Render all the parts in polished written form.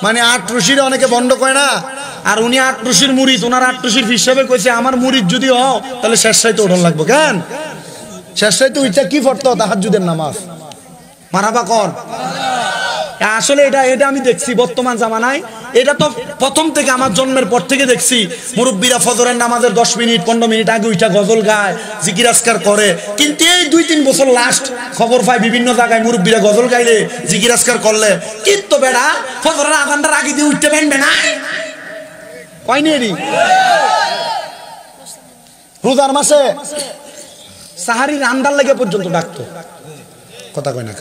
মানে আটরশির অনেকে বন্ধ করে না, আর উনি আটরশির মুরিদ, ওনার আটরশির হিসাবে কইছে আমার মুরিদ যদি হও তাহলে শেষ সাইতে ওঠন লাগবো। কেন শেষ সাইতে উইটা কি পড়তো? তাহাজ্জুদের নামাজ। মারাবা কর। আসলে এটা আমি দেখছি বর্তমান জামানায়, এটা তো প্রথম থেকে আমার জন্মের পর থেকে দেখছি মুরব্বীরা ফজরের নামাজের 10 মিনিট 15 মিনিট আগে উইটা গজল গায়, জিকির আজকার করে। কিন্তু এই 2-3 বছর লাস্ট খবর পাই বিভিন্ন জায়গায় মুরব্বীরা গজল গাইলে জিকির আজকার করলে কিন্তু বেড়া ফজরের আজানটার আগে দিয়ে উঠতে পারবে না। কয়নি এরি রোজার মাসে সাহারি রান্নার লেগে পর্যন্ত ডাকতো, কথা কয় না,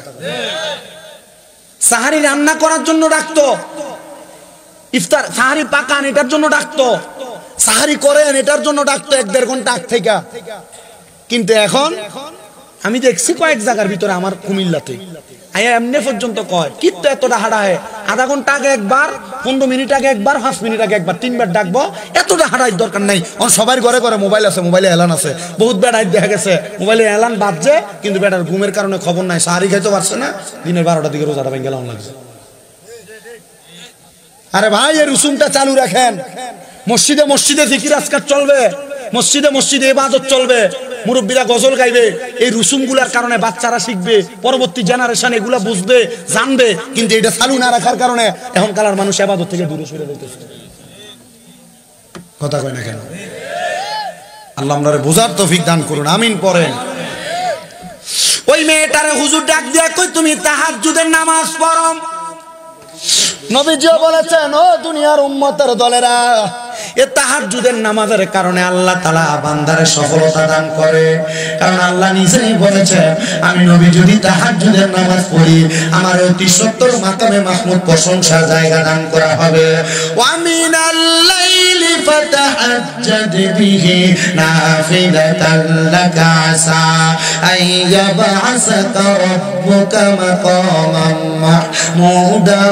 সাহারি রান্না করার জন্য ডাকতো, ইফতার সাহারি পাকান এটার জন্য ডাকতো, সাহারি করেন এটার জন্য ডাকতো 1-1.5 ঘন্টা আগ থেকে। কিন্তু এখন আমি দেখছি কয়েক জায়গার ভিতরে আমার কুমিল্লাতে এমনি পর্যন্ত কয় কিন্তু এতটা হাঁটায়, আধা ঘন্টা আগে একবার, 15 মিনিট আগে একবার, 5 মিনিট আগে একবার, 3বার ডাকবো। এতটা হাঁটার দরকার নাই। সবার ঘরে ঘরে মোবাইল আছে, মোবাইলে এলান আছে। বহুত বেড়ায় দেখা গেছে মোবাইলে এলান বাজছে কিন্তু বেটার ঘুমের কারণে খবর নাই, সাহারি খাইতে পারছে না, দিনের 12টার দিকে রোজাটা ভেঙে গেলাম লাগছে। আরে ভাই এই রুসুমটা চালু রাখেন। মসজিদে মসজিদে জিকির আজকার চলবে, মসজিদে মসজিদে ইবাদত চলবে, মুরব্বীরা গজল গাইবে। এই রুসুমগুলার কারণে বাচ্চারা শিখবে, পরবর্তী জেনারেশন এগুলা বুঝবে, জানবে। কিন্তু এটা চালু না রাখার কারণে এখন কালার মানুষ ইবাদত থেকে দূরে সরে যাইতেছে। কথা কয় না কেন? আল্লাহ আমাদের বোঝার তৌফিক দান করুন, আমিন পড়েন। ওই মেয়েটারে হুজুর ডাক দিয়া কই তুমি তাহাজ্জুদের নামাজ পড়ো। নবীজিও বলেছেন ও দুনিয়ার উম্মতের দলেরা, এ তাহাজ্জুদের নামাজের কারণে আল্লাহ তাআলা বান্দারে সফলতা দান করে। কারণ আল্লাহ নিজেই বলেছেন আমি নবী যদি তাহাজ্জুদের নামাজ পড়ি আমার অতি সত্তর মাকামে মাহমুদ প্রশংসার জায়গা দান করা হবে। ওয়া মিনাল লাইলি ফাতাহাজ্জাদ বিহি নাফিলাতান লাকা আসা আইয়াবআসাকা রাব্বুকা মাকামান মাহমুদা।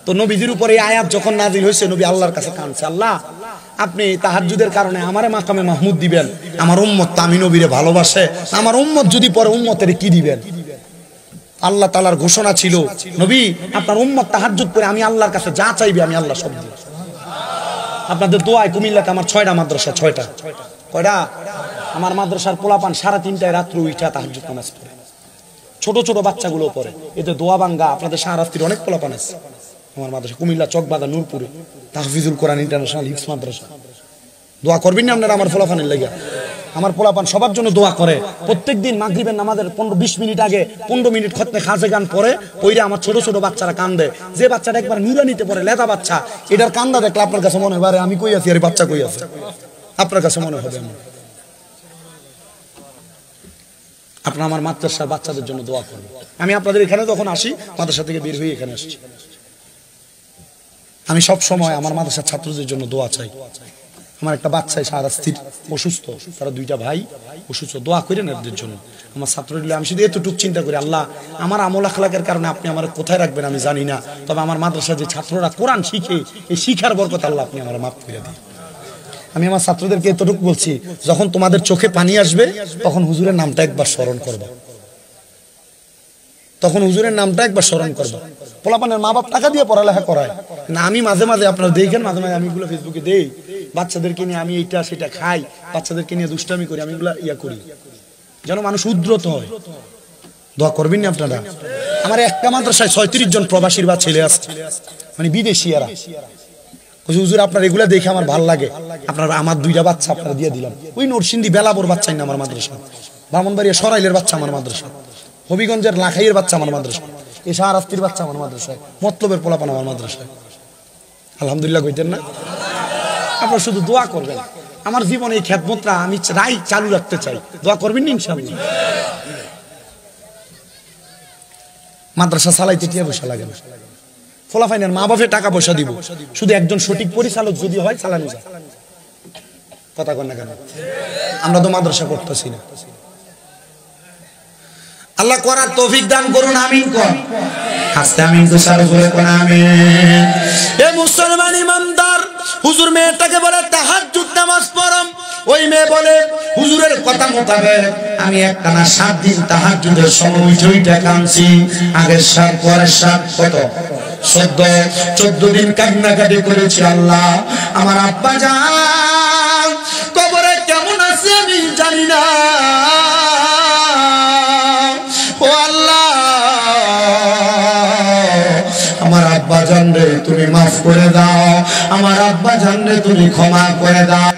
তো নবীজির উপরে এই আয়াত যখন নাজিল হয়েছে নবী আল্লাহর কাছে কাঁদছে, আল্লাহ আপনি তাহাজ্জুদের কারণে আমারে মাকামে মাহমুদ দিবেন, আমার উম্মত তো আমি নবীরে ভালোবাসে, আমার উম্মত যদি পরে উম্মতের কি দিবেন? আল্লাহ তাআলার ঘোষণা ছিল নবী আপনার উম্মত তাহাজ্জুদ করে আমি আল্লাহর কাছে যা চাইবে আমি আল্লাহ সব দিব। আপনাদের দোয়ায় কুমিল্লাতে আমার 6টা মাদ্রাসা, 6টা কয়টা আমার মাদ্রাসার পোলাপান 3:30 রাত্রে উঠা তাহাজ্জুদ নামাজ পড়ে, ছোট ছোট বাচ্চাগুলো পড়ে। এতে দোয়া বাঙ্গা আপনাদের শাহরাস্তির অনেক পোলাপান আছে আমার মাদ্রাসা, কুমিল্লা চকবাজার নূরপুরে তাহফিজুল কোরআন ইন্টারন্যাশনাল হিফজ মাদ্রাসা। দোয়া করবেন না আপনারা আমার পোলাপানের লেগে? আমার পোলাপান সবার জন্য দোয়া করে। প্রত্যেকদিন মাগরিবের নামাজের 15-20 মিনিট আগে 15 মিনিট খতমে খাজে গান পড়ে, ওইটা আমার ছোট ছোট বাচ্চারা কান্দে। যে বাচ্চাটা একবার নুরানিতে পড়ে লেদা বাচ্চা, এটার কান্দা দেখলে আপনার কাছে মনে হয় আমি কই আছি, আরে বাচ্চা কই আছে, আপনার কাছে মনে হবে। আপনারা আমার মাদ্রাসার বাচ্চাদের জন্য দোয়া করবেন। আমি আপনাদের এখানে যখন আসি মাদ্রাসা থেকে বের হয়ে এখানে আসছি, আমি সব সময় আমার মাদ্রাসার ছাত্রদের জন্য দোয়া চাই। আমার একটা বাচ্চা শাহরাস্তির অসুস্থ, তারা 2টা ভাই অসুস্থ, দোয়া করেন এদের জন্য। আমার ছাত্ররা আমি শুধু এতটুকু চিন্তা করি আল্লাহ আমার আমল আখলাকের কারণে আপনি আমার কোথায় রাখবেন আমি জানি না, তবে আমার মাদ্রাসার যে ছাত্ররা কোরআন শিখে এই শিখার বরকত আল্লাহ আপনি আমার মাফ করে দিন। আমি আমার ছাত্রদেরকে এতটুকু বলছি যখন তোমাদের চোখে পানি আসবে তখন হুজুরের নামটা একবার স্মরণ করবা, তখন হুজুরের নামটা একবার স্মরণ করবা। পোলাপানের মা বাপ টাকা দিয়ে পড়ালেখা করায় না, আমি মাঝে মাঝে আপনারা দেখেন মাঝে মাঝে আমি এগুলো ফেসবুকে দেই, বাচ্চাদেরকে নিয়ে আমি এইটা সেটা খাই, বাচ্চাদেরকে নিয়ে দুষ্টামি করি, আমি এগুলা করি যেন মানুষ উদ্রত হয়। দোয়া করবেন না আপনারা? আমার একটা মাদ্রাসায় 36 জন প্রবাসীর বা ছেলে আছে, মানে বিদেশিয়ারা। হুজুর আপনার এগুলা দেখে আমার ভালো লাগে, আপনার আমার 2টা বাচ্চা আপনারা দিয়ে দিলাম। ওই নরসিংদী বেলাবর বাচ্চাই না আমার মাদ্রাসা, ব্রাহ্মণবাড়িয়া সরাইলের বাচ্চা আমার মাদ্রাসা, হবিগঞ্জের লাখাইয়ের বাচ্চা আমার মাদ্রাসা, এই শাহরাস্তির বাচ্চা আমার মাদ্রাসায়, মতলবের পোলাপান আমার মাদ্রাসায়। আলহামদুলিল্লাহ কইতেন না? আপনারা শুধু দোয়া করবেন। আমার জীবনে এই খেদমতটা আমি চালু রাখতে চাই, দোয়া করবেন না ইনশাআল্লাহ। মাদ্রাসা চালাইতে টিয়া পয়সা লাগে না, ফলাফাইনের মা বাপে টাকা পয়সা দিব, শুধু একজন সঠিক পরিচালক যদি হয় চালানো যায়। কথা কন না কেন? আমরা তো মাদ্রাসা করতেছি না। আল্লাহ করার তৌফিক দান করুন, আমিন কোন হাসতে আমিন তো সার করে কোন আমিন। এ মুসলমান ইমানদার হুজুর মেয়েটাকে বলে তাহাজ্জুদ নামাজ পড়ো। ওই মেয়ে বলে হুজুরের কথা মোতাবেক আমি একটানা 7 দিন তাহাজ্জুদের সময় ওইটা কাঁদছি। আগের সাত পরের সাত কত 14 দিন কান্নাকাটি করেছি। আল্লাহ আমার আব্বা জান কবরে কেমন আছে আমি জানি না। ও আল্লাহ আমার আব্বা জান রে তুমি মাফ করে দাও, আমার আব্বা জান রে তুমি ক্ষমা করে দাও।